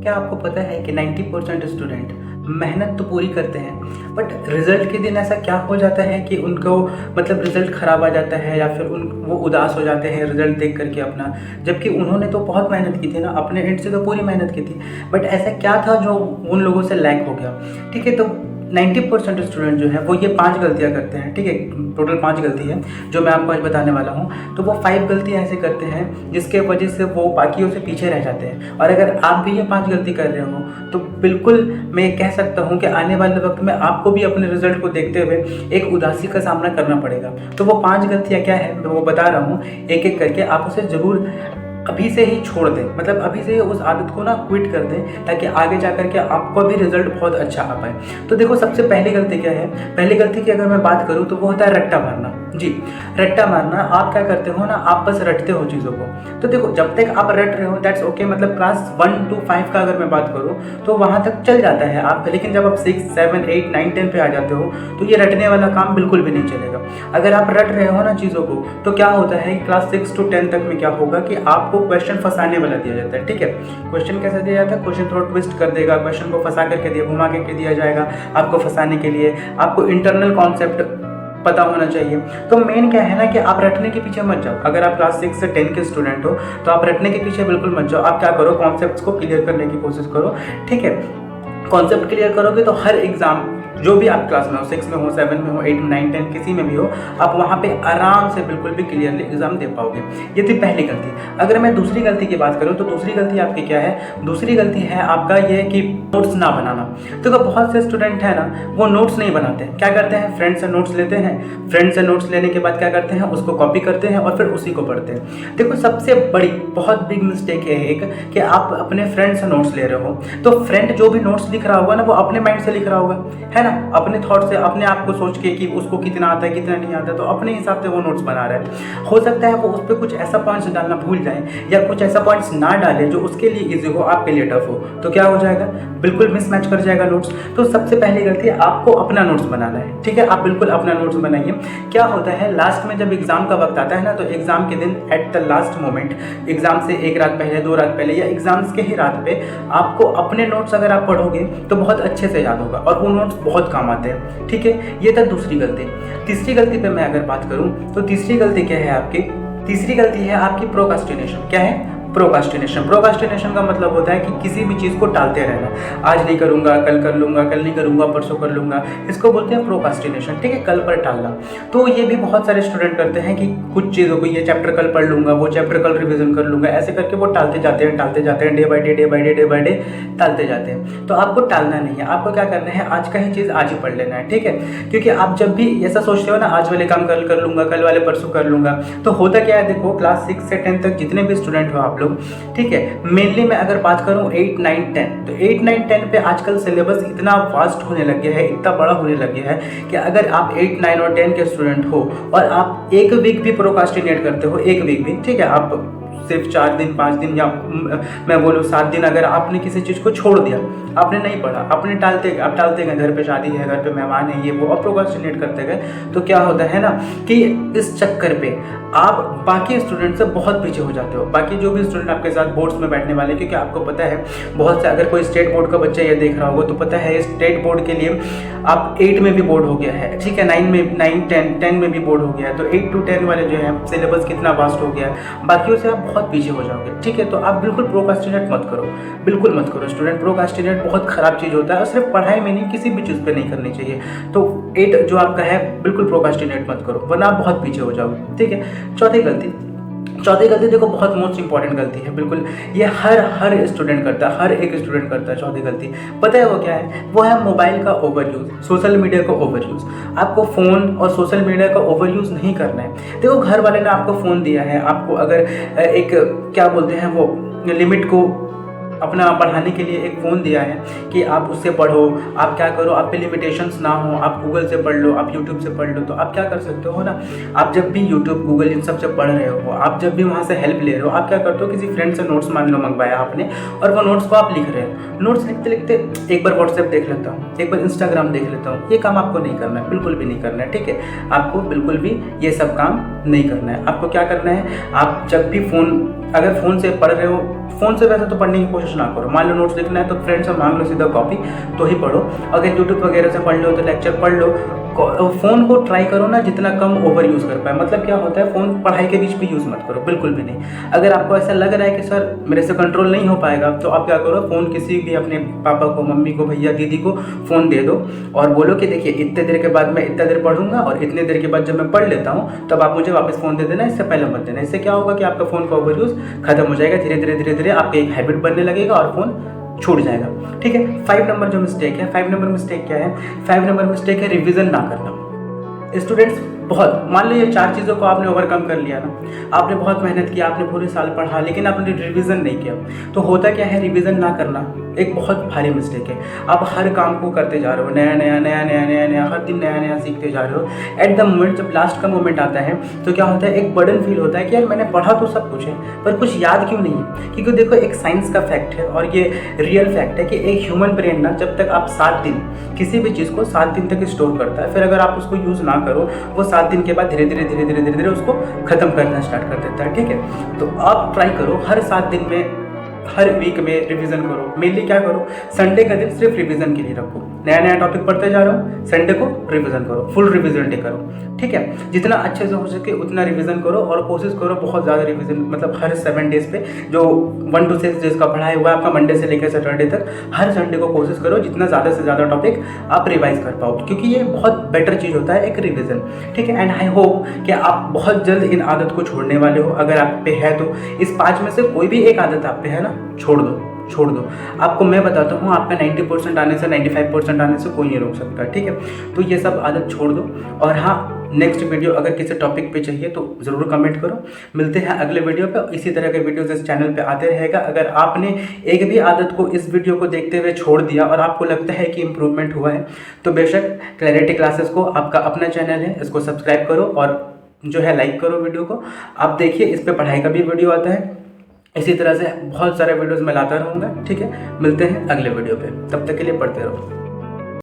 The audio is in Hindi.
क्या आपको पता है कि 90% स्टूडेंट मेहनत तो पूरी करते हैं बट रिज़ल्ट के दिन ऐसा क्या हो जाता है कि उनको मतलब रिज़ल्ट ख़राब आ जाता है या फिर वो उदास हो जाते हैं रिज़ल्ट देख करके अपना, जबकि उन्होंने तो बहुत मेहनत की थी ना, अपने एंड से तो पूरी मेहनत की थी। बट ऐसा क्या था जो उन लोगों से लैक हो गया? ठीक है, तो 90% स्टूडेंट जो है वो ये 5 गलतियाँ करते हैं। ठीक है, टोटल 5 गलती है जो मैं आपको आज बताने वाला हूँ। तो वो 5 गलतियाँ ऐसे करते हैं जिसके वजह से वो बाकियों से पीछे रह जाते हैं। और अगर आप भी ये 5 गलती कर रहे हो तो बिल्कुल मैं कह सकता हूँ कि आने वाले वक्त में आपको भी अपने रिजल्ट को देखते हुए एक उदासी का सामना करना पड़ेगा। तो वो 5 गलतियाँ क्या है मैं वो बता रहा हूँ, एक एक करके आप उसे ज़रूर अभी से ही छोड़ दें, मतलब अभी से ही उस आदत को ना क्विट कर दें, ताकि आगे जाकर के आपको भी रिजल्ट बहुत अच्छा आ पाए। तो देखो, सबसे पहली गलती क्या है? पहली गलती की अगर मैं बात करूँ तो वो होता है रट्टा मारना। जी, रट्टा मारना। आप क्या करते हो ना, आप बस रटते हो चीज़ों को। तो देखो, जब तक आप रट रहे हो दैट्स ओके, मतलब क्लास 1 to 5 का अगर मैं बात करूँ तो वहाँ तक चल जाता है आप, लेकिन जब आप 6, 7, 8, 9, 10 पे आ जाते हो तो ये रटने वाला काम बिल्कुल भी नहीं चलेगा। अगर आप रट रहे हो ना चीज़ों को, तो क्या होता है क्लास 6 to 10 तक में क्या होगा कि आपको क्वेश्चन फंसाने वाला दिया जाता है। ठीक है, क्वेश्चन कैसे दिया जाता है? क्वेश्चन थोड़ा ट्विस्ट कर देगा, क्वेश्चन को फंसा करके दिया, घुमा करके दिया जाएगा आपको फंसाने के लिए। आपको इंटरनल कॉन्सेप्ट पता होना चाहिए। तो मेन क्या है ना कि आप रटने के पीछे मत जाओ। अगर आप क्लास 6 से 10 के स्टूडेंट हो तो आप रटने के पीछे बिल्कुल मत जाओ। आप क्या करो, कॉन्सेप्ट्स को क्लियर करने की कोशिश करो। ठीक है, कॉन्सेप्ट क्लियर करोगे तो हर एग्जाम जो भी आप क्लास में हो, 6 में हो, 7 में हो, 8 में, 9, 10 किसी में भी हो, आप वहाँ पे आराम से बिल्कुल भी क्लियरली एग्जाम दे पाओगे। ये थी पहली गलती। अगर मैं दूसरी गलती की बात करूँ तो दूसरी गलती आपकी क्या है? दूसरी गलती है आपका ये कि नोट्स ना बनाना। तो बहुत से स्टूडेंट है ना, वो नोट्स नहीं बनाते। क्या करते हैं? फ्रेंड से नोट्स लेते हैं, फ्रेंड से नोट्स लेने के बाद क्या करते हैं, उसको कॉपी करते हैं और फिर उसी को पढ़ते हैं। देखो, सबसे बड़ी बहुत बिग मिस्टेक है एक कि आप अपने फ्रेंड से नोट्स ले रहे हो। तो फ्रेंड जो भी नोट्स लिख रहा होगा ना, वो अपने माइंड से लिख रहा होगा, है ना, अपने थॉट से, अपने आप को सोच के कि उसको कितना आता है कितना नहीं आता है, तो अपने हिसाब से वो नोट्स बना रहा है। हो सकता है वो उस पर कुछ ऐसा पॉइंट्स डालना भूल जाए या कुछ ऐसा पॉइंट्स ना डाले जो उसके लिए इजी हो, आपके लिए टफ हो, तो क्या हो जाएगा? बिल्कुल मिसमैच कर जाएगा नोट्स। तो सबसे पहली गलती है आपको अपना नोट्स बनाना है। ठीक है, आप बिल्कुल अपना नोट्स बनाइए। क्या होता है लास्ट में जब एग्जाम का वक्त आता है ना, तो एग्जाम के दिन at the last moment, exam से 1 रात पहले, 2 रात पहले या एग्जाम्स के ही रात पे आपको अपने नोट्स अगर आप पढ़ोगे तो बहुत अच्छे से याद होगा और वो नोट्स बहुत काम आते हैं। ठीक है, ये था दूसरी गलती। तीसरी गलती पे मैं अगर बात करूं तो तीसरी गलती क्या है आपकी? तीसरी गलती है आपकी प्रोक्रास्टिनेशन। क्या है? प्रोक्रास्टिनेशन। प्रोक्रास्टिनेशन का मतलब होता है कि किसी भी चीज़ को टालते रहना। आज नहीं करूँगा, कल कर लूँगा, कल नहीं करूँगा, परसों कर लूँगा, इसको बोलते हैं प्रोक्रास्टिनेशन। ठीक है, कल पर टालना। तो ये भी बहुत सारे स्टूडेंट करते हैं कि कुछ चीज़ों को, ये चैप्टर कल पढ़ लूँगा, वो चैप्टर कल रिविजन कर लूँगा, ऐसे करके वो टालते जाते हैं, day by day, day by day, day by day टालते जाते हैं। तो आपको टालना नहीं है, आपको क्या करना है, आज का ही चीज़ आज ही पढ़ लेना है। ठीक है, क्योंकि आप जब भी ऐसा सोचते हो ना, आज वाले काम कल कर लूँगा, कल वाले परसों कर लूँगा, तो होता क्या है? देखो, क्लास 6 से 10 तक जितने भी स्टूडेंट हो आप लोग, ठीक है, मेनली मैं अगर बात करूं 8, 9, 10, तो 8, 9, 10 पे आजकल सिलेबस इतना वास्ट होने लग गया है, इतना बड़ा होने लग गया है कि अगर आप 8, 9 और 10 के स्टूडेंट हो और आप एक वीक भी प्रोक्रास्टिनेट करते हो, एक वीक भी, ठीक है, आप सिर्फ 4 दिन, 5 दिन या मैं बोलूँ 7 दिन अगर आपने किसी चीज़ को छोड़ दिया, आपने नहीं पढ़ा, आपने टालते गए, घर पे शादी है, घर पे मेहमान है, ये वो, और प्रोक्रास्टिनेट करते गए, तो क्या होता है ना कि इस चक्कर पे आप बाकी स्टूडेंट से बहुत पीछे हो जाते हो। बाकी जो भी स्टूडेंट आपके साथ बोर्ड्स में बैठने वाले, क्योंकि आपको पता है बहुत से, अगर कोई स्टेट बोर्ड का बच्चा ये देख रहा होगा तो पता है स्टेट बोर्ड के लिए आप 8 में भी बोर्ड हो गया है, ठीक है, 9, 10 में भी बोर्ड हो गया है। तो 8 to 10 वाले जो है सिलेबस कितना वास्ट हो गया है, बाकियों से आप बहुत पीछे हो जाओगे। ठीक है, तो आप बिल्कुल प्रोक्रास्टिनेट मत करो, बिल्कुल मत करो स्टूडेंट। प्रोक्रास्टिनेट बहुत खराब चीज़ होता है और सिर्फ पढ़ाई में नहीं, किसी भी चीज़ पे नहीं करनी चाहिए। तो 8 जो आपका है, बिल्कुल प्रोक्रास्टिनेट मत करो, वरना आप बहुत पीछे हो जाओगे। ठीक है, चौथी गलती देखो, बहुत मोस्ट इंपॉर्टेंट गलती है, बिल्कुल ये हर स्टूडेंट करता है, हर एक स्टूडेंट करता है। चौथी गलती पता है वो क्या है? वो है मोबाइल का ओवर यूज़, सोशल मीडिया का ओवर यूज़। आपको फ़ोन और सोशल मीडिया का ओवर यूज़ नहीं करना है। देखो, घर वाले ने आपको फ़ोन दिया है, आपको अगर एक क्या बोलते हैं वो लिमिट को अपना बढ़ाने के लिए एक फ़ोन दिया है कि आप उससे पढ़ो, आप क्या करो, आप पे लिमिटेशंस ना हो, आप गूगल से पढ़ लो, आप यूट्यूब से पढ़ लो, तो आप क्या कर सकते हो ना, आप जब भी यूट्यूब, गूगल इन सब से पढ़ रहे हो, आप जब भी वहाँ से हेल्प ले रहे हो, आप क्या करते हो, किसी फ्रेंड से नोट्स मान लो मंगवाया आपने और वो नोट्स को आप लिख रहे हो। नोट्स लिखते लिखते एक बार व्हाट्सएप देख लेता हूँ, एक बार इंस्टाग्राम देख लेता हूँ, ये काम आपको नहीं करना है, बिल्कुल भी नहीं करना है। ठीक है, आपको बिल्कुल भी ये सब काम नहीं करना है। आपको क्या करना है, आप जब भी अगर फ़ोन से पढ़ रहे हो, फ़ोन से वैसे तो पढ़ने की कोशिश कोशिश ना करो। मान लो नोट्स लिखना है तो फ्रेंड से मांग लो सीधा कॉपी, तो ही पढ़ो। अगर यूट्यूब वगैरह से पढ़ लो तो लेक्चर पढ़ लो। फ़ोन को ट्राई करो ना जितना कम ओवर यूज़ कर पाए। मतलब क्या होता है, फ़ोन पढ़ाई के बीच भी यूज़ मत करो, बिल्कुल भी नहीं। अगर आपको ऐसा लग रहा है कि सर मेरे से कंट्रोल नहीं हो पाएगा, तो आप क्या करो, फ़ोन किसी भी अपने पापा को, मम्मी को, भैया, दीदी को फ़ोन दे दो और बोलो कि देखिए इतने देर के बाद मैं इतना देर पढ़ूंगा और इतने देर के बाद जब मैं पढ़ लेता हूँ तब आप मुझे वापस फ़ोन दे देना, इससे पहले मत देना। इससे क्या होगा कि आपका फ़ोन का ओवर यूज़ खत्म हो जाएगा, धीरे धीरे आपकी एक हैबिट बनने लगेगा और फ़ोन छूट जाएगा। ठीक है। 5 नंबर जो मिस्टेक है, 5 नंबर मिस्टेक क्या है? 5 नंबर मिस्टेक है रिवीजन ना करना। स्टूडेंट्स बहुत, मान लो ये 4 चीज़ों को आपने ओवरकम कर लिया ना, आपने बहुत मेहनत की, आपने पूरे साल पढ़ा, लेकिन आपने रिवीजन नहीं किया, तो होता क्या है, रिवीजन ना करना एक बहुत भारी मिस्टेक है। आप हर काम को करते जा रहे हो, नया नया नया नया नया नया, हर दिन नया नया सीखते जा रहे हो। एट द मोमेंट जब लास्ट का मोमेंट आता है तो क्या होता है, एक बर्डन फील होता है कि यार मैंने पढ़ा तो सब कुछ है पर कुछ याद क्यों नहीं है। क्योंकि देखो एक साइंस का फैक्ट है और ये रियल फैक्ट है कि एक ह्यूमन ब्रेन ना, जब तक आप 7 दिन किसी भी चीज़ को 7 दिन तक स्टोर करता है, फिर अगर आप उसको यूज़ ना करो, वो 7 दिन के बाद धीरे धीरे उसको ख़त्म करना स्टार्ट कर देता है। ठीक है। तो आप ट्राई करो हर 7 दिन में, हर वीक में रिवीजन करो। मेनली क्या करो, संडे का दिन सिर्फ रिवीजन के लिए रखो। नया नया टॉपिक पढ़ते जा रहे हो, संडे को रिवीजन करो, फुल रिवीजन डे करो। ठीक है। जितना अच्छे से हो सके उतना रिवीजन करो और कोशिश करो बहुत ज़्यादा रिवीजन, मतलब हर 7 डेज पे जो 1 to 6 डेज का पढ़ाई हुआ है आपका, मंडे से लेकर सैटरडे तक, हर संडे को कोशिश करो जितना ज़्यादा से ज़्यादा टॉपिक आप रिवाइज कर पाओ, क्योंकि ये बहुत बेटर चीज़ होता है एक रिवीजन। ठीक है। एंड आई होप कि आप बहुत जल्द इन आदत को छोड़ने वाले हो। अगर आप पे है तो इस 5 में से कोई भी एक आदत आप पे है ना, छोड़ दो। आपको मैं बताता हूँ, आपका 90% आने से, 95% आने से कोई नहीं रोक सकता। ठीक है। तो ये सब आदत छोड़ दो। और हाँ, नेक्स्ट वीडियो अगर किसी टॉपिक पे चाहिए तो ज़रूर कमेंट करो। मिलते हैं अगले वीडियो पे। इसी तरह के वीडियोस इस चैनल पे आते रहेगा। अगर आपने एक भी आदत को इस वीडियो को देखते हुए छोड़ दिया और आपको लगता है कि इम्प्रूवमेंट हुआ है, तो बेशक क्लैरिटी क्लासेस को, आपका अपना चैनल है, इसको सब्सक्राइब करो और जो है लाइक करो वीडियो को। आप देखिए, इस पर पढ़ाई का भी वीडियो आता है। इसी तरह से बहुत सारे वीडियोस मैं लाता रहूँगा। ठीक है। मिलते हैं अगले वीडियो पे, तब तक के लिए पढ़ते रहो।